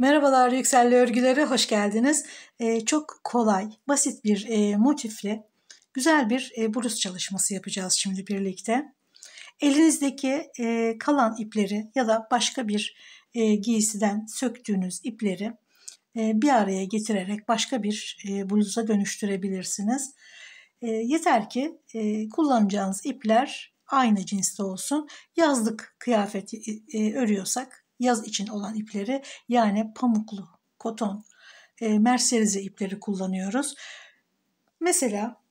Merhabalar Yükselli Örgülere hoş geldiniz. Çok kolay, basit bir motifle güzel bir bluz çalışması yapacağız şimdi birlikte. Elinizdeki kalan ipleri ya da başka bir giysiden söktüğünüz ipleri bir araya getirerek başka bir bluza dönüştürebilirsiniz. Yeter ki kullanacağınız ipler aynı cinste olsun. Yazlık kıyafet örüyorsak yaz için olan ipleri yani pamuklu, koton, merserize ipleri kullanıyoruz. Mesela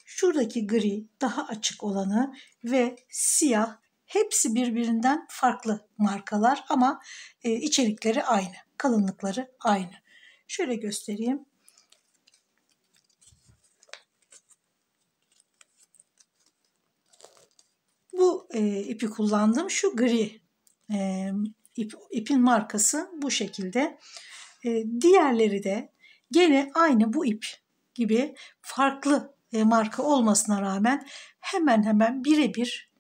şuradaki gri daha açık olanı ve siyah hepsi birbirinden farklı markalar ama içerikleri aynı, kalınlıkları aynı. Şöyle göstereyim. Bu ipi kullandım. Şu gri ipin markası bu şekilde. Diğerleri de gene aynı bu ip gibi farklı marka olmasına rağmen hemen hemen birebir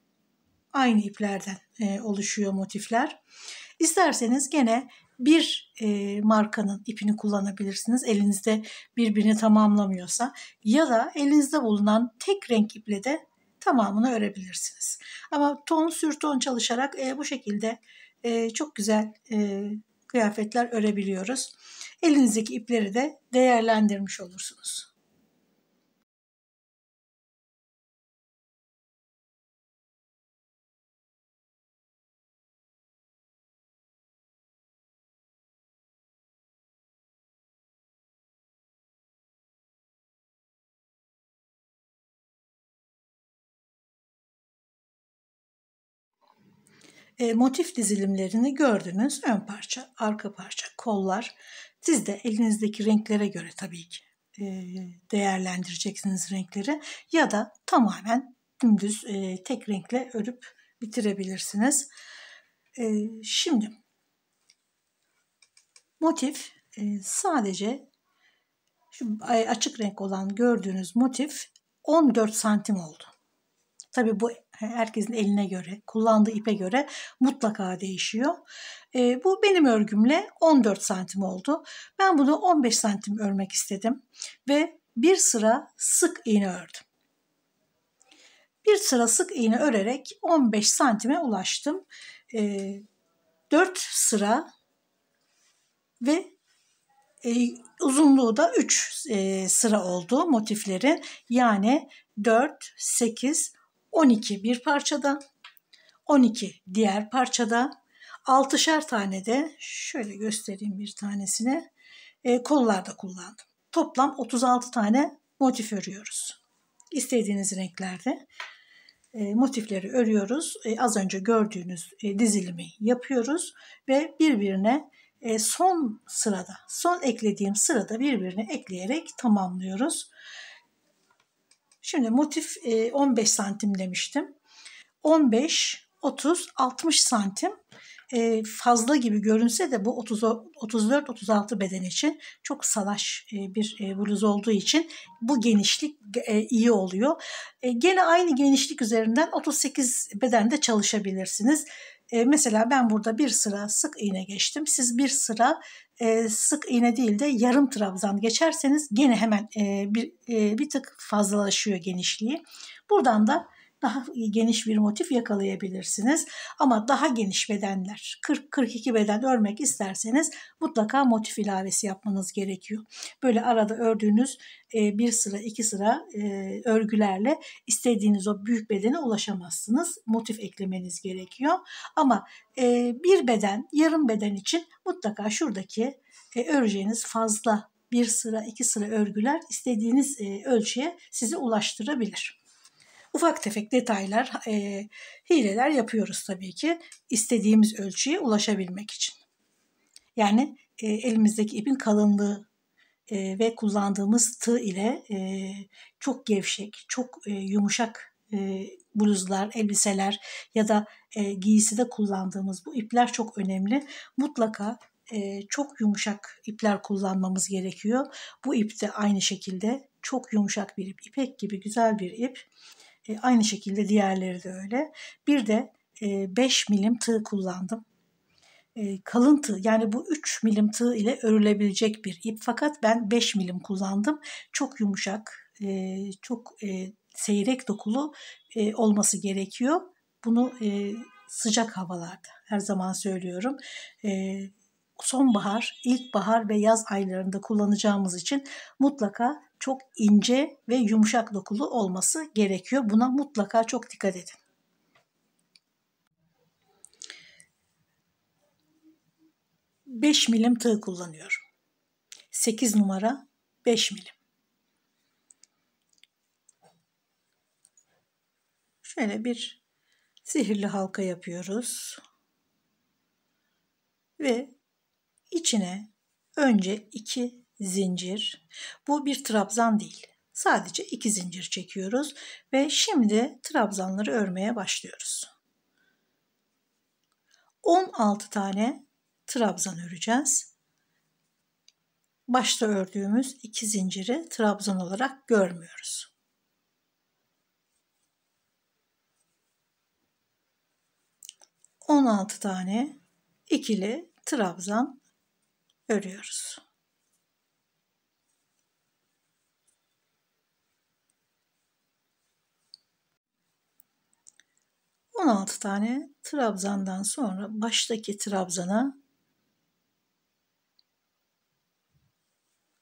aynı iplerden oluşuyor motifler. İsterseniz gene bir markanın ipini kullanabilirsiniz. Elinizde birbirini tamamlamıyorsa ya da elinizde bulunan tek renk iple de tamamını örebilirsiniz. Ama ton sür ton çalışarak bu şekilde çok güzel kıyafetler örebiliyoruz. Elinizdeki ipleri de değerlendirmiş olursunuz. Motif dizilimlerini gördünüz. Ön parça, arka parça, kollar. Siz de elinizdeki renklere göre tabii ki değerlendireceksiniz renkleri. Ya da tamamen dümdüz tek renkle örüp bitirebilirsiniz. Şimdi motif sadece şu açık renk olan gördüğünüz motif 14 santim oldu. Tabii bu herkesin eline göre, kullandığı ipe göre mutlaka değişiyor. Bu benim örgümle 14 santim oldu. Ben bunu 15 santim örmek istedim ve bir sıra sık iğne ördüm. Bir sıra sık iğne örerek 15 santime ulaştım. 4 sıra ve uzunluğu da 3 sıra oldu motiflerin. Yani 4, 8, 12 bir parçada, 12 diğer parçada, 6'şer tane de şöyle göstereyim bir tanesini kollarda kullandım. Toplam 36 tane motif örüyoruz. İstediğiniz renklerde motifleri örüyoruz. Az önce gördüğünüz dizilimi yapıyoruz ve birbirine son eklediğim sırada birbirine ekleyerek tamamlıyoruz. Şimdi motif 15 santim demiştim. 15, 30, 60 santim fazla gibi görünse de bu 34-36 beden için çok salaş bir bluz olduğu için bu genişlik iyi oluyor. Gene aynı genişlik üzerinden 38 bedende çalışabilirsiniz. Mesela ben burada bir sıra sık iğne geçtim. Siz bir sıra sık iğne değil de yarım trabzan geçerseniz gene hemen bir tık fazlalaşıyor genişliği. Buradan da daha geniş bir motif yakalayabilirsiniz. Ama daha geniş bedenler, 40-42 beden örmek isterseniz mutlaka motif ilavesi yapmanız gerekiyor. Böyle arada ördüğünüz bir sıra, iki sıra örgülerle istediğiniz o büyük bedene ulaşamazsınız. Motif eklemeniz gerekiyor. Ama bir beden, yarım beden için mutlaka şuradaki öreceğiniz fazla bir sıra, iki sıra örgüler istediğiniz ölçüye sizi ulaştırabilir. Ufak tefek detaylar, hileler yapıyoruz tabii ki istediğimiz ölçüye ulaşabilmek için. Yani elimizdeki ipin kalınlığı ve kullandığımız tığ ile çok gevşek, çok yumuşak bluzlar, elbiseler ya da giyside kullandığımız bu ipler çok önemli. Mutlaka çok yumuşak ipler kullanmamız gerekiyor. Bu ip de aynı şekilde çok yumuşak bir ip, ipek gibi güzel bir ip. Aynı şekilde diğerleri de öyle. Bir de 5 milim tığ kullandım. kalın tığ, yani bu 3 milim tığ ile örülebilecek bir ip, fakat ben 5 milim kullandım. Çok yumuşak, çok seyrek dokulu olması gerekiyor. Bunu sıcak havalarda her zaman söylüyorum. Sonbahar, ilkbahar ve yaz aylarında kullanacağımız için mutlaka çok ince ve yumuşak dokulu olması gerekiyor. Buna mutlaka çok dikkat edin. 5 milim tığ kullanıyorum. 8 numara 5 milim. Şöyle bir sihirli halka yapıyoruz. Ve içine önce 2 zincir. Bu bir trabzan değil. Sadece 2 zincir çekiyoruz ve şimdi trabzanları örmeye başlıyoruz. 16 tane trabzan öreceğiz. Başta ördüğümüz 2 zinciri trabzan olarak görmüyoruz. 16 tane ikili trabzan örüyoruz. On 16 tane trabzandan sonra baştaki trabzana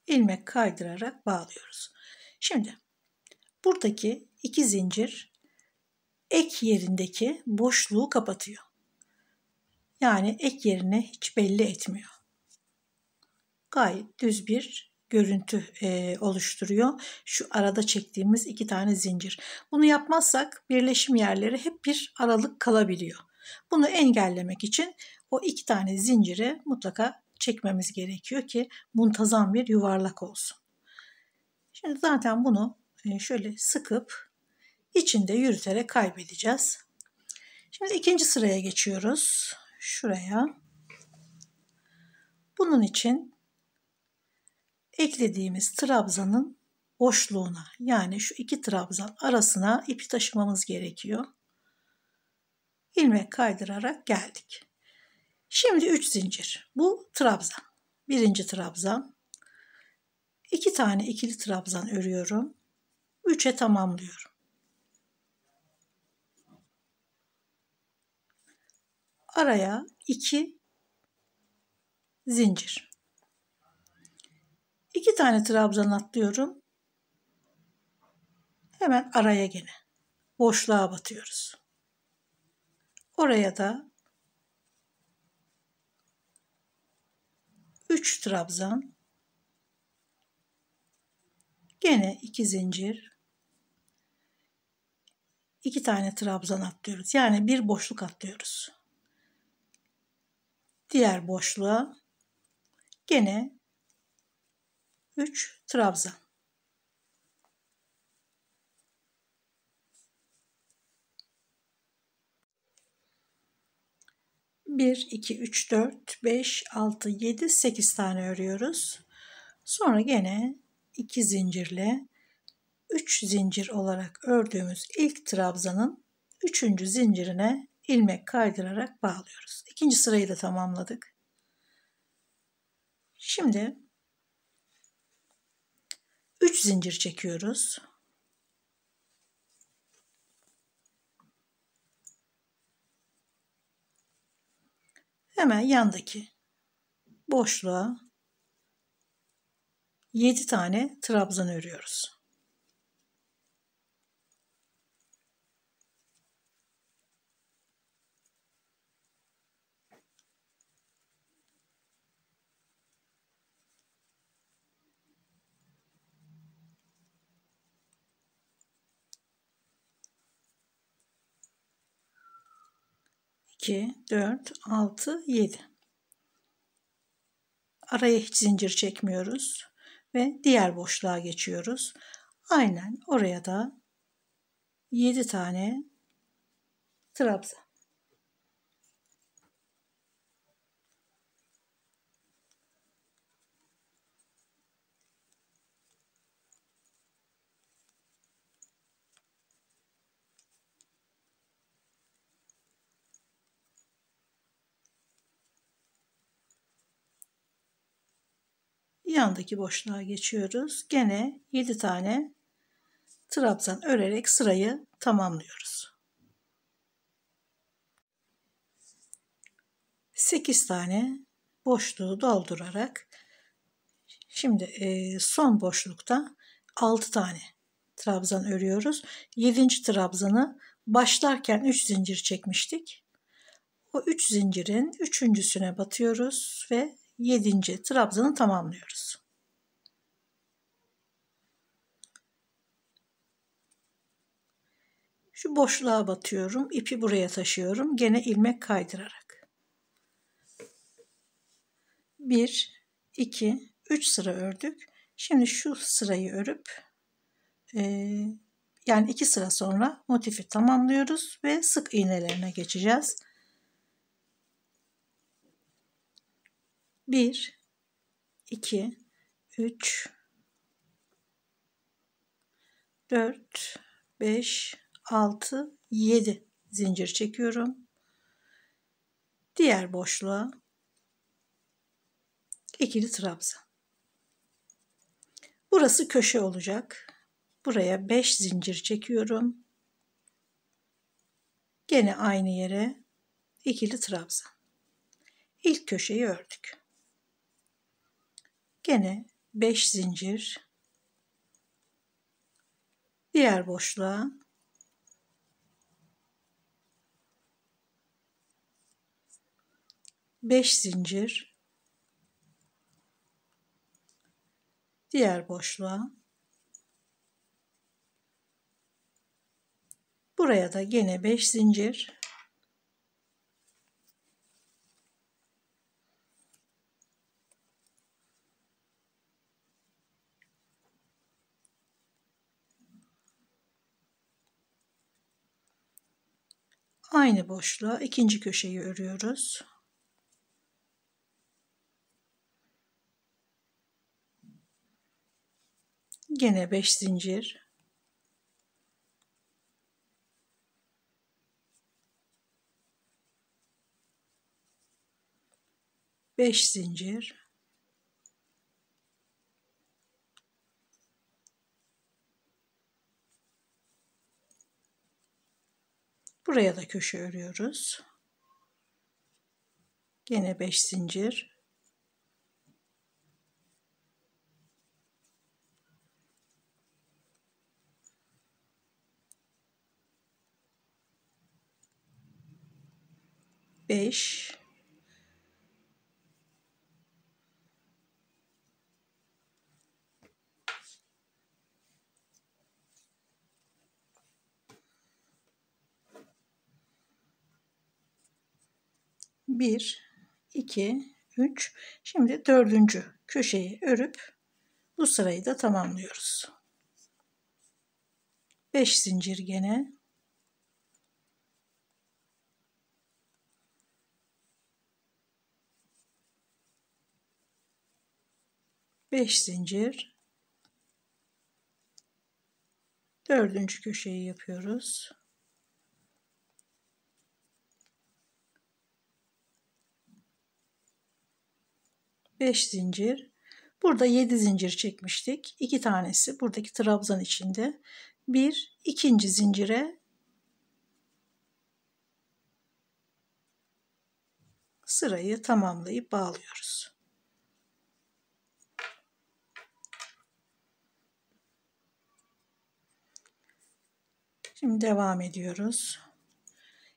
ilmek kaydırarak bağlıyoruz. Şimdi buradaki 2 zincir ek yerindeki boşluğu kapatıyor. Yani ek yerini hiç belli etmiyor. Gayet düz bir görüntü oluşturuyor. Şu arada çektiğimiz 2 tane zincir. Bunu yapmazsak birleşim yerleri hep bir aralık kalabiliyor. Bunu engellemek için o 2 tane zinciri mutlaka çekmemiz gerekiyor ki muntazam bir yuvarlak olsun. Şimdi zaten bunu şöyle sıkıp içinde yürüterek kaybedeceğiz. Şimdi ikinci sıraya geçiyoruz. Şuraya. Bunun için eklediğimiz trabzanın boşluğuna, yani şu 2 trabzan arasına ipi taşımamız gerekiyor. İlmek kaydırarak geldik. Şimdi 3 zincir. Bu trabzan. Birinci trabzan. 2 tane ikili trabzan örüyorum. 3'e tamamlıyorum. Araya 2 zincir. 2 tane trabzan atlıyorum. Hemen araya gene boşluğa batıyoruz. Oraya da 3 trabzan, gene 2 zincir, 2 tane trabzan atlıyoruz. Yani bir boşluk atlıyoruz. Diğer boşluğa gene 3 trabzan. Bir, iki, üç, dört, beş, altı, yedi, 8 tane örüyoruz. Sonra gene 2 zincirle 3 zincir olarak ördüğümüz ilk trabzanın 3. zincirine ilmek kaydırarak bağlıyoruz. İkinci sırayı da tamamladık. Şimdi 3 zincir çekiyoruz. Hemen yandaki boşluğa 7 tane trabzan örüyoruz. İki, 4, 6, 7. Araya hiç zincir çekmiyoruz ve diğer boşluğa geçiyoruz. Aynen oraya da 7 tane trabzan. yandaki boşluğa geçiyoruz. Gene 7 tane trabzan örerek sırayı tamamlıyoruz. 8 tane boşluğu doldurarak şimdi son boşlukta 6 tane trabzan örüyoruz. 7. trabzanı başlarken 3 zincir çekmiştik. O 3 zincirin 3.'süne batıyoruz ve 7. trabzanı tamamlıyoruz. Şu boşluğa batıyorum. İpi buraya taşıyorum. Gene ilmek kaydırarak. 1, 2, 3 sıra ördük. Şimdi şu sırayı örüp yani 2 sıra sonra motifi tamamlıyoruz ve sık iğnelerine geçeceğiz. 1, 2, 3, 4, 5, 6, 7 zincir çekiyorum. Diğer boşluğa ikili trabzan. Burası köşe olacak. Buraya 5 zincir çekiyorum. Gene aynı yere ikili trabzan. İlk köşeyi ördük. Gene 5 zincir. Diğer boşluğa 5 zincir. Diğer boşluğa. Buraya da gene 5 zincir. Aynı boşluğa ikinci köşeyi örüyoruz. Gene 5 zincir. Beş zincir. Buraya da köşe örüyoruz. Gene 5 zincir. Beş. Bir, iki, üç. Şimdi dördüncü köşeyi örüp bu sırayı da tamamlıyoruz. 5 zincir gene. Beş zincir. Dördüncü köşeyi yapıyoruz. Beş zincir. Burada 7 zincir çekmiştik. 2 tanesi buradaki trabzan içinde. Bir, ikinci zincire sırayı tamamlayıp bağlıyoruz. Şimdi devam ediyoruz.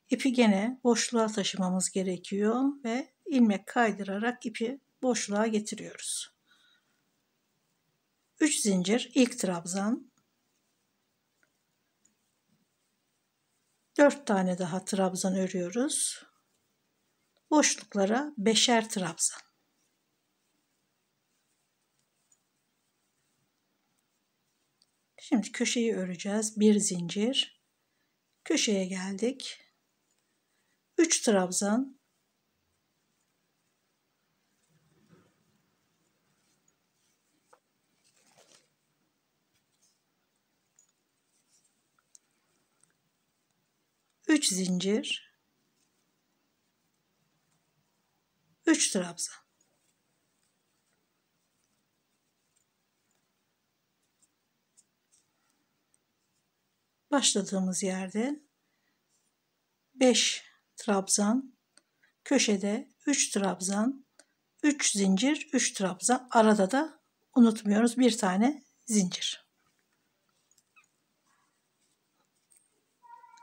İpi gene boşluğa taşımamız gerekiyor ve ilmek kaydırarak ipi boşluğa getiriyoruz. 3 zincir ilk trabzan. 4 tane daha trabzan örüyoruz. Boşluklara 5'er trabzan. Şimdi köşeyi öreceğiz. 1 zincir. Köşeye geldik. 3 trabzan. Üç zincir. 3 trabzan. başladığımız yerde 5 trabzan, köşede 3 trabzan, 3 zincir, 3 trabzan, arada da unutmuyoruz bir tane zincir.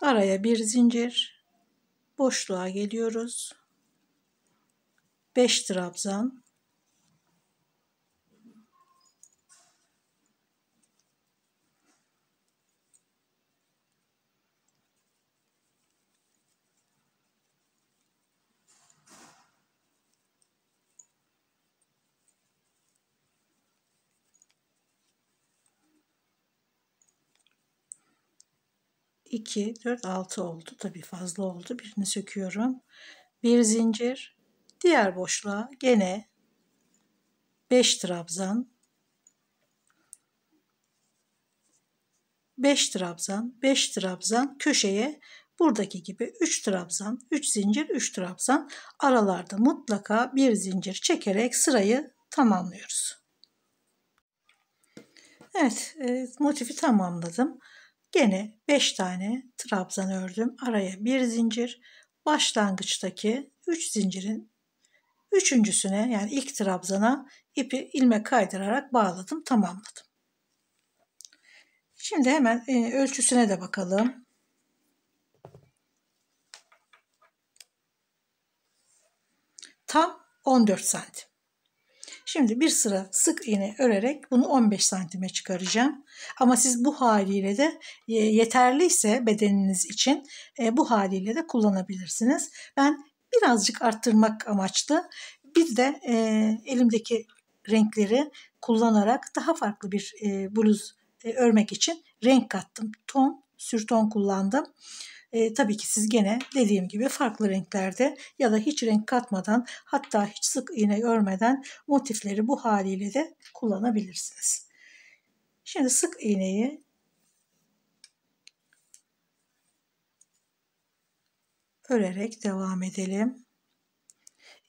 Araya bir zincir, boşluğa geliyoruz. 5 trabzan, 2, 4, 6 oldu. Tabii fazla oldu. Birini söküyorum. Bir zincir. Diğer boşluğa gene 5 trabzan, 5 trabzan, 5 trabzan, köşeye buradaki gibi 3 trabzan, 3 zincir, 3 trabzan, aralarda mutlaka bir zincir çekerek sırayı tamamlıyoruz. Evet, motifi tamamladım. Gene 5 tane trabzan ördüm. Araya bir zincir. Başlangıçtaki 3 zincirin üçüncüsüne, yani ilk trabzana ipi ilmek kaydırarak bağladım, tamamladım. Şimdi hemen ölçüsüne de bakalım. Tam 14 santim. Şimdi bir sıra sık iğne örerek bunu 15 santime çıkaracağım. Ama siz bu haliyle de yeterliyse bedeniniz için bu haliyle de kullanabilirsiniz. Ben birazcık arttırmak amaçlı bir de elimdeki renkleri kullanarak daha farklı bir bluz örmek için renk kattım. Ton, sürton kullandım. Tabii ki siz gene dediğim gibi farklı renklerde ya da hiç renk katmadan, hatta hiç sık iğne örmeden motifleri bu haliyle de kullanabilirsiniz. Şimdi sık iğneyi örerek devam edelim.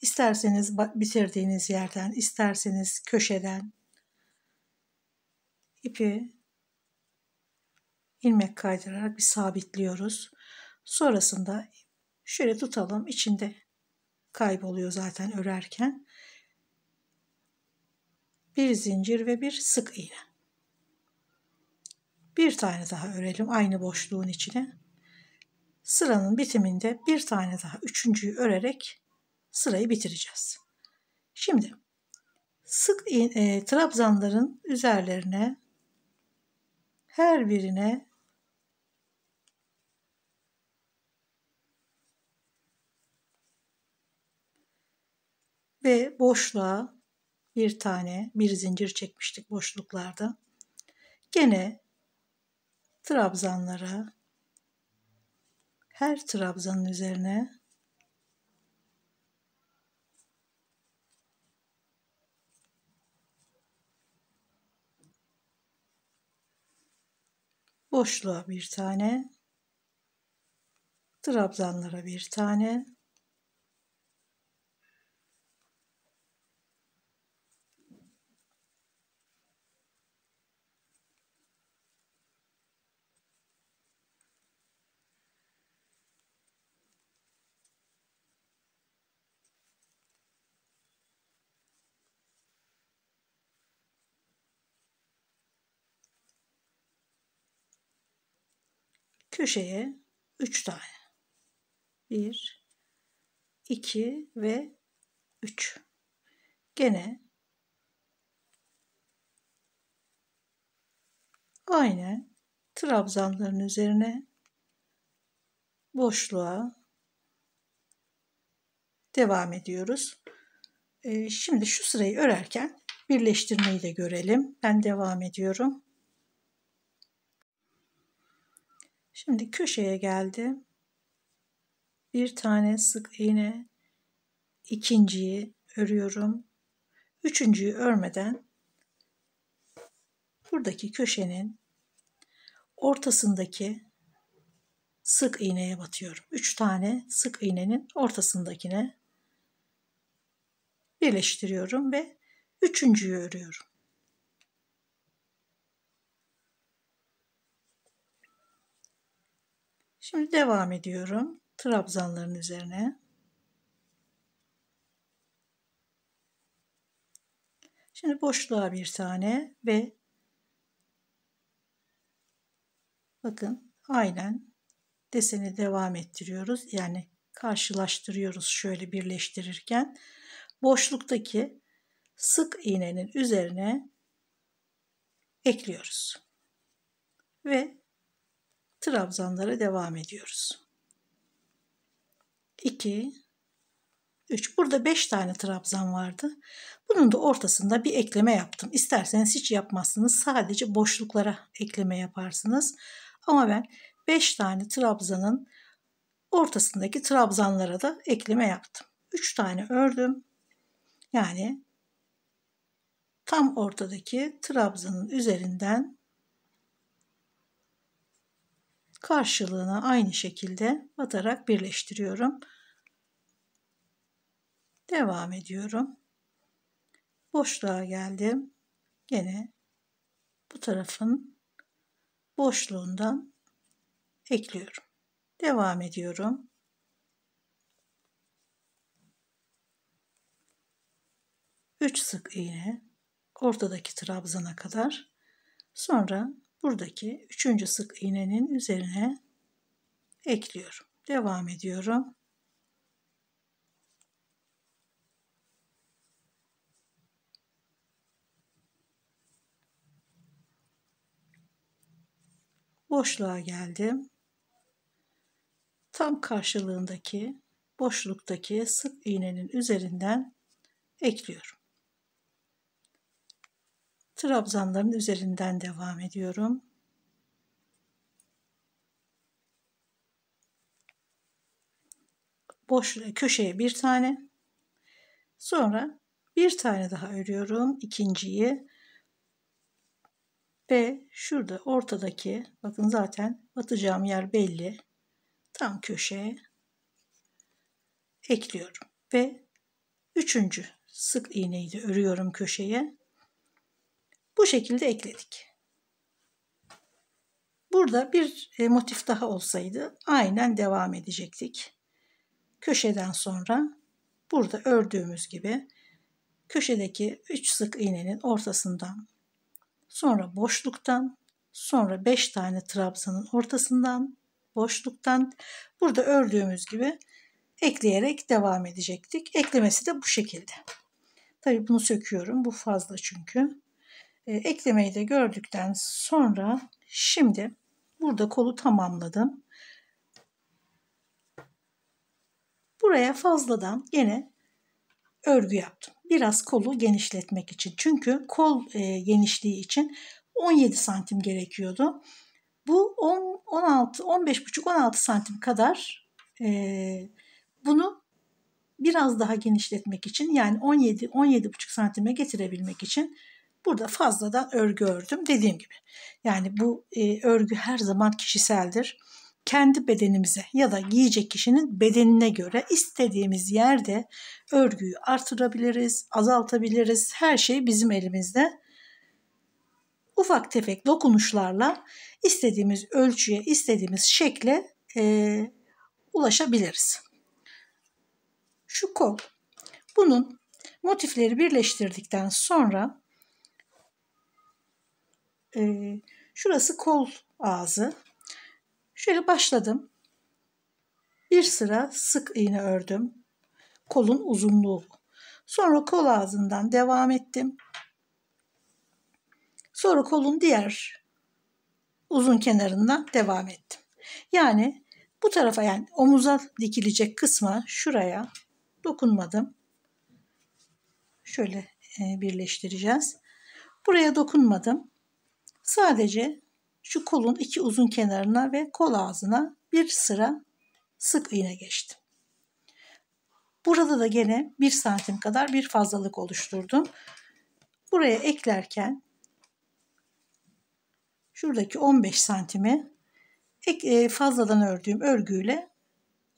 İsterseniz bitirdiğiniz yerden, isterseniz köşeden ipi ilmek kaydırarak bir sabitliyoruz. Sonrasında şöyle tutalım, içinde kayboluyor zaten örerken. Bir zincir ve bir sık iğne. Bir tane daha örelim aynı boşluğun içine. Sıranın bitiminde bir tane daha üçüncüyü örerek sırayı bitireceğiz. Şimdi sık iğne trabzanların üzerlerine, her birine ve boşluğa bir tane, bir zincir çekmiştik boşluklarda. Gene trabzanlara, her trabzanın üzerine boşluğa bir tane, trabzanlara bir tane, köşeye 3 tane. 1, 2 ve 3. Gene aynı trabzanların üzerine boşluğa devam ediyoruz. Şimdi şu sırayı örerken birleştirmeyi de görelim. Ben devam ediyorum. Şimdi köşeye geldim. Bir tane sık iğne, ikinciyi örüyorum. Üçüncüyü örmeden buradaki köşenin ortasındaki sık iğneye batıyorum. 3 tane sık iğnenin ortasındakine birleştiriyorum ve üçüncüyü örüyorum. Şimdi devam ediyorum trabzanların üzerine. Şimdi boşluğa bir tane ve bakın aynen deseni devam ettiriyoruz. Yani karşılaştırıyoruz şöyle birleştirirken. Boşluktaki sık iğnenin üzerine ekliyoruz. Ve trabzanlara devam ediyoruz. 2, 3. Burada 5 tane trabzan vardı. Bunun da ortasında bir ekleme yaptım. İsterseniz hiç yapmazsınız. Sadece boşluklara ekleme yaparsınız. Ama ben 5 tane trabzanın ortasındaki trabzanlara da ekleme yaptım. 3 tane ördüm. Yani tam ortadaki trabzanın üzerinden karşılığına aynı şekilde batarak birleştiriyorum. Devam ediyorum. Boşluğa geldim. Gene bu tarafın boşluğundan ekliyorum. Devam ediyorum. Üç sık iğne ortadaki trabzana kadar. Sonra buradaki üçüncü sık iğnenin üzerine ekliyorum. Devam ediyorum. Boşluğa geldim. Tam karşılığındaki boşluktaki sık iğnenin üzerinden ekliyorum. Trabzanların üzerinden devam ediyorum. Boş köşeye bir tane. Sonra bir tane daha örüyorum ikinciyi. Ve şurada ortadaki bakın zaten batacağım yer belli. Tam köşeye ekliyorum. Ve üçüncü sık iğneyi de örüyorum köşeye. Bu şekilde ekledik. Burada bir motif daha olsaydı aynen devam edecektik. Köşeden sonra burada ördüğümüz gibi köşedeki 3 sık iğnenin ortasından, sonra boşluktan, sonra 5 tane trabzanın ortasından, boşluktan burada ördüğümüz gibi ekleyerek devam edecektik. Eklemesi de bu şekilde. Tabii bunu söküyorum. Bu fazla çünkü. Eklemeyi de gördükten sonra şimdi burada kolu tamamladım. Buraya fazladan yine örgü yaptım. Biraz kolu genişletmek için. Çünkü kol genişliği için 17 santim gerekiyordu. Bu 16, 15,5-16 santim kadar bunu biraz daha genişletmek için yani 17-17,5 santime getirebilmek için burada fazladan örgü ördüm. Dediğim gibi yani bu örgü her zaman kişiseldir. Kendi bedenimize ya da giyecek kişinin bedenine göre istediğimiz yerde örgüyü artırabiliriz, azaltabiliriz. Her şey bizim elimizde. Ufak tefek dokunuşlarla istediğimiz ölçüye, istediğimiz şekle ulaşabiliriz. Şu kol. Bunun motifleri birleştirdikten sonra şurası kol ağzı. Şöyle başladım. Bir sıra sık iğne ördüm. Kolun uzunluğu bu. Sonra kol ağzından devam ettim. Sonra kolun diğer uzun kenarından devam ettim. Yani bu tarafa yani omuza dikilecek kısma şuraya dokunmadım. Şöyle birleştireceğiz. Buraya dokunmadım. Sadece şu kolun iki uzun kenarına ve kol ağzına bir sıra sık iğne geçtim. Burada da gene 1 santim kadar bir fazlalık oluşturdum. Buraya eklerken şuradaki 15 santimi fazladan ördüğüm örgüyle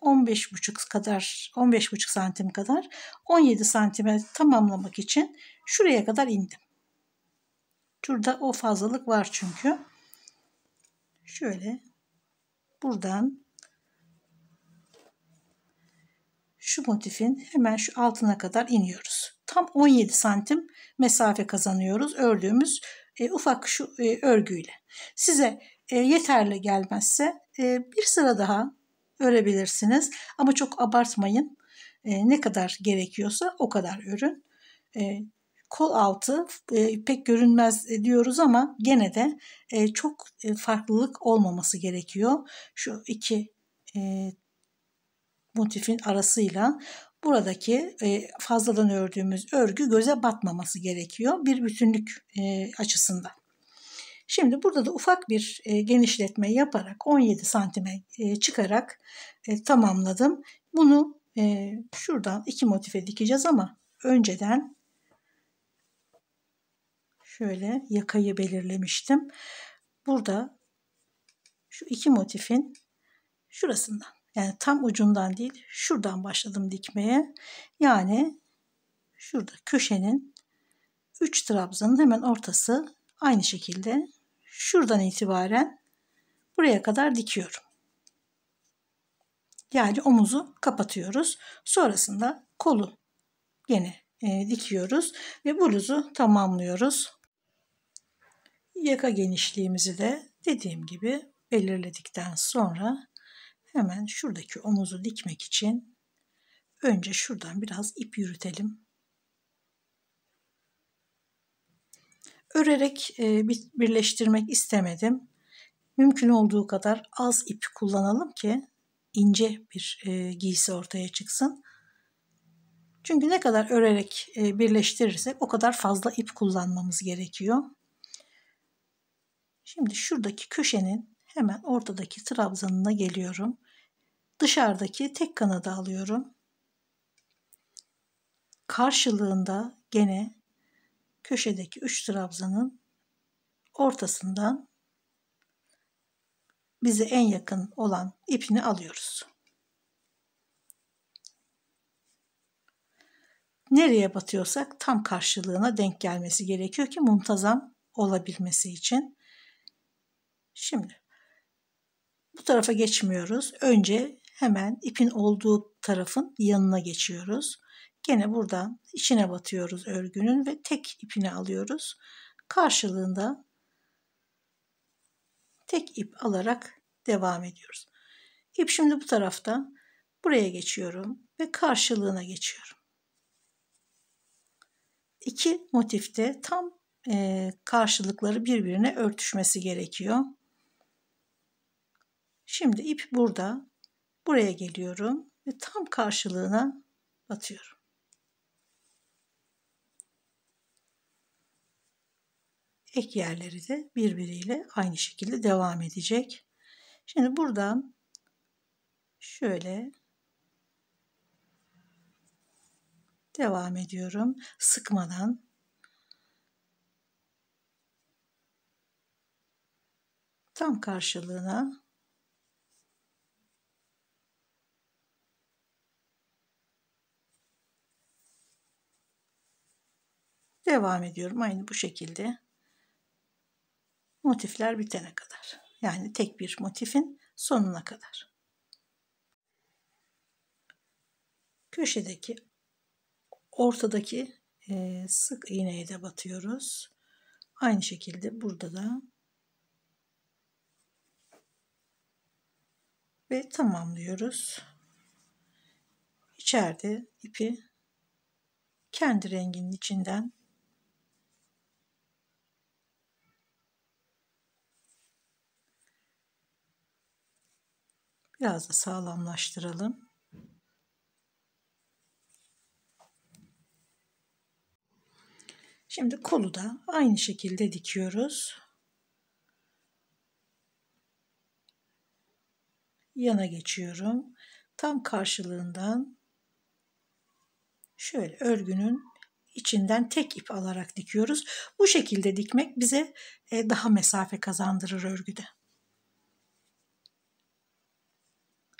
15,5 santim kadar 17 santime tamamlamak için şuraya kadar indim. Şurada o fazlalık var çünkü. Şöyle buradan şu motifin hemen şu altına kadar iniyoruz. Tam 17 santim mesafe kazanıyoruz ördüğümüz ufak şu örgüyle. Size yeterli gelmezse bir sıra daha örebilirsiniz ama çok abartmayın. Ne kadar gerekiyorsa o kadar örün. Kol altı pek görünmez diyoruz ama gene de çok farklılık olmaması gerekiyor. Şu iki motifin arasıyla buradaki fazladan ördüğümüz örgü göze batmaması gerekiyor bir bütünlük açısından. Şimdi burada da ufak bir genişletme yaparak 17 santime çıkarak tamamladım. Bunu şuradan iki motife dikeceğiz ama önceden şöyle yakayı belirlemiştim. Burada şu iki motifin şurasından, yani tam ucundan değil, şuradan başladım dikmeye. Yani şurada köşenin 3 trabzanın hemen ortası, aynı şekilde şuradan itibaren buraya kadar dikiyorum. Yani omuzu kapatıyoruz. Sonrasında kolu yine dikiyoruz ve bluzu tamamlıyoruz. Yaka genişliğimizi de dediğim gibi belirledikten sonra hemen şuradaki omuzu dikmek için önce şuradan biraz ip yürütelim. Örerek birleştirmek istemedim. Mümkün olduğu kadar az ip kullanalım ki ince bir giysi ortaya çıksın. Çünkü ne kadar örerek birleştirirsek o kadar fazla ip kullanmamız gerekiyor. Şimdi şuradaki köşenin hemen ortadaki trabzanına geliyorum. Dışarıdaki tek kanadı alıyorum. Karşılığında gene köşedeki 3 trabzanın ortasından bize en yakın olan ipini alıyoruz. Nereye batıyorsak tam karşılığına denk gelmesi gerekiyor ki muntazam olabilmesi için. Şimdi bu tarafa geçmiyoruz. Önce hemen ipin olduğu tarafın yanına geçiyoruz. Gene buradan içine batıyoruz örgünün ve tek ipini alıyoruz. Karşılığında tek ip alarak devam ediyoruz. İp şimdi bu tarafta, buraya geçiyorum ve karşılığına geçiyorum. İki motifte tam karşılıkları birbirine örtüşmesi gerekiyor. Şimdi ip burada, buraya geliyorum ve tam karşılığına batıyorum. Ek yerleri de birbiriyle aynı şekilde devam edecek. Şimdi buradan şöyle devam ediyorum. Sıkmadan tam karşılığına devam ediyorum. Aynı bu şekilde motifler bitene kadar. Yani tek bir motifin sonuna kadar. Köşedeki ortadaki sık iğneye de batıyoruz. Aynı şekilde burada da ve tamamlıyoruz. İçeride ipi kendi renginin içinden biraz da sağlamlaştıralım. Şimdi kolu da aynı şekilde dikiyoruz. Yana geçiyorum. Tam karşılığından şöyle örgünün içinden tek ip alarak dikiyoruz. Bu şekilde dikmek bize daha mesafe kazandırır örgüde.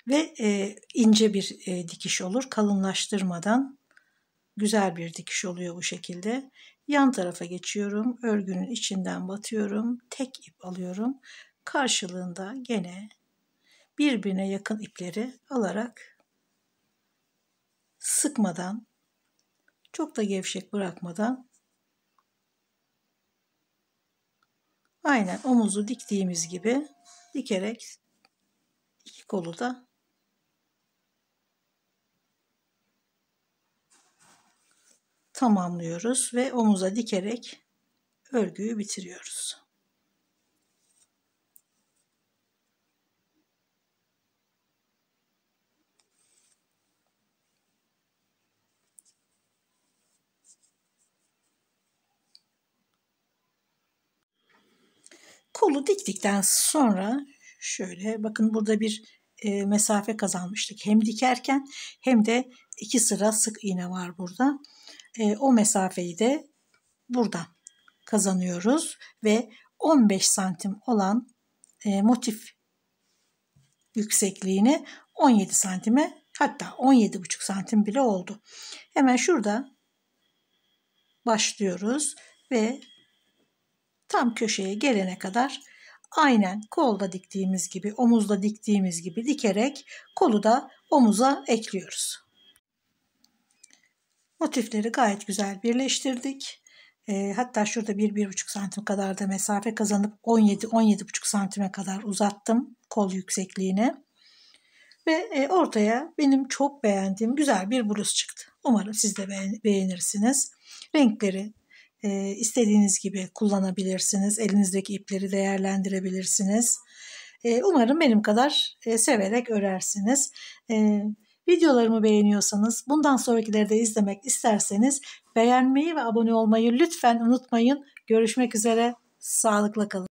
Ve ince bir dikiş olur. Kalınlaştırmadan güzel bir dikiş oluyor bu şekilde. Yan tarafa geçiyorum. Örgünün içinden batıyorum. Tek ip alıyorum. Karşılığında gene birbirine yakın ipleri alarak sıkmadan, çok da gevşek bırakmadan aynen omuzu diktiğimiz gibi dikerek iki kolu da tamamlıyoruz ve omuza dikerek örgüyü bitiriyoruz. Kolu diktikten sonra şöyle bakın, burada bir mesafe kazanmıştık. Hem dikerken hem de 2 sıra sık iğne var burada. O mesafeyi de burada kazanıyoruz ve 15 santim olan motif yüksekliğini 17 santime, hatta 17,5 santim bile oldu. Hemen şurada başlıyoruz ve tam köşeye gelene kadar aynen kolda diktiğimiz gibi, omuzda diktiğimiz gibi dikerek kolu da omuza ekliyoruz. Motifleri gayet güzel birleştirdik. Hatta şurada 1-1,5 santim kadar da mesafe kazanıp 17-17,5 santime kadar uzattım kol yüksekliğini. Ve ortaya benim çok beğendiğim güzel bir bluz çıktı. Umarım siz de beğenirsiniz. Renkleri istediğiniz gibi kullanabilirsiniz. Elinizdeki ipleri değerlendirebilirsiniz. Umarım benim kadar severek örersiniz. Videolarımı beğeniyorsanız, bundan sonrakileri de izlemek isterseniz beğenmeyi ve abone olmayı lütfen unutmayın. Görüşmek üzere, sağlıkla kalın.